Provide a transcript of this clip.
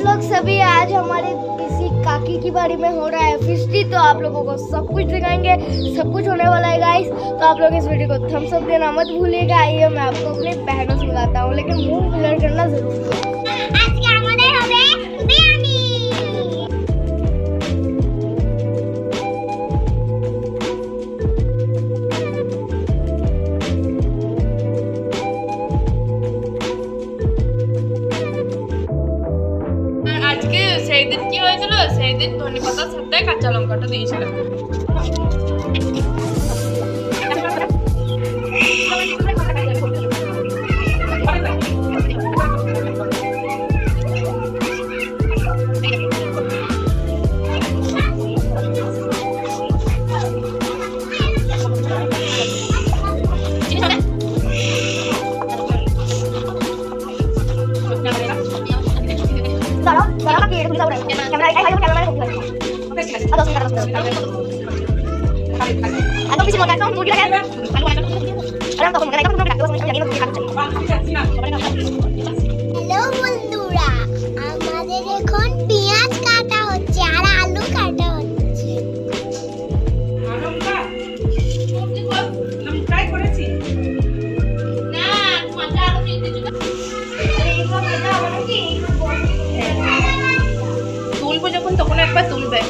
लोग सभी आज हमारे किसी काकी की बाड़ी में हो रहा है फिस्टी, तो आप लोगों को सब कुछ दिखाएंगे, सब कुछ होने वाला है गाइस। तो आप लोग इस वीडियो को थम्स अप देना मत भूलिएगा। आइए मैं आपको अपनी बहनों से मिलाता हूँ, लेकिन मुंह ब्लर करना जरूरी है। আজকে সেই দিন কি হয়েছিল, সেই দিন ধনেপাতার সাথে কাঁচা লঙ্কাটা দিয়েছিলাম। হ্যালো বন্ধুরা, আমাদের এখন পেঁয়াজ কাটা হচ্ছে আর আলু কাটা হচ্ছে। তুলবো যখন তখন একবার তুলবে।